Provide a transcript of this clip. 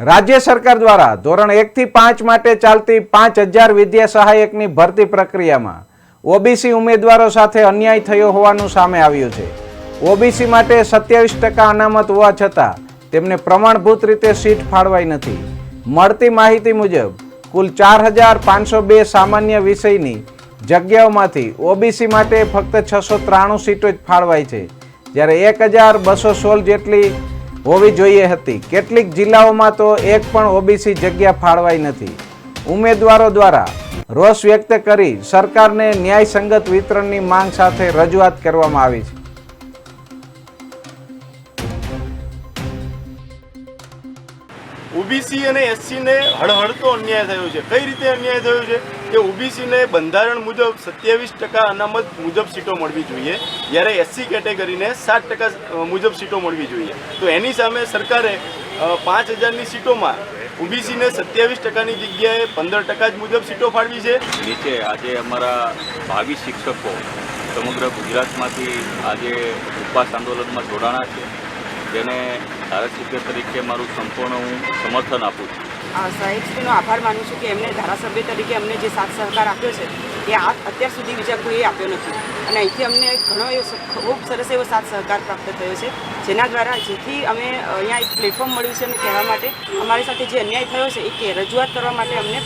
રાજ્ય સરકાર દ્વારા ધોરણ 1 થી 5 માટે ચાલતી 5000 વિદ્યા સહાયકની ભરતી પ્રક્રિયામાં ઓબીસી ઉમેદવારો સાથે અન્યાય થયો હોવાનું સામે આવ્યું છે। ઓબીસી માટે 27% અનામત હોવા છતાં તેમને પ્રમાણભૂત રીતે સીટ ફાળવાઈ નથી। મળતી માહિતી મુજબ કુલ 4502 સામાન્ય વિષયની જગ્યાઓમાંથી ઓબીસી માટે ફક્ત 693 સીટો જ ફાળવાઈ છે, જ્યારે 1216 જેટલી હોવી જોઈએ હતી। કેટલીક જિલ્લાઓમાં તો એક પણ ઓબીસી જગ્યા ફાળવાઈ નથી। ઉમેદવારો દ્વારા રોષ વ્યક્ત કરી સરકારને ન્યાયસંગત વિતરણની માંગ સાથે રજૂઆત કરવામાં આવી છે। ઓબીસી અને એસસીને હળહળતો અન્યાય થયો છે। કઈ રીતે અન્યાય થયો છે કે ઓબીસીને બંધારણ મુજબ 27% અનામત મુજબ સીટો મળવી જોઈએ, જ્યારે એસસી કેટેગરીને 7% મુજબ સીટો મળવી જોઈએ। તો એની સામે સરકારે 5000ની સીટોમાં ઓબીસીને 27%ની જગ્યાએ 15% જ મુજબ સીટો ફાળવી છે। નીચે આજે અમારા 22 શિક્ષકો સમગ્ર ગુજરાતમાંથી આજે ઉપવાસ આંદોલનમાં જોડાણા છે, જેને ધારાસભ્ય તરીકે મારું સંપૂર્ણ હું સમર્થન આપું છું। સાહેબશ્રીનો આભાર માનું છું કે એમને ધારાસભ્ય તરીકે અમને જે સાથ સહકાર આપ્યો છે એ અત્યાર સુધી બીજા કોઈએ આપ્યો નથી, અને અહીંથી અમને ઘણો એવો ખૂબ સરસ એવો સાથ સહકાર પ્રાપ્ત થયો છે, જેના દ્વારા જેથી અમે અહીંયા એક પ્લેટફોર્મ મળ્યું છે અને કહેવા માટે અમારી સાથે જે અન્યાય થયો છે એ રજૂઆત કરવા માટે અમને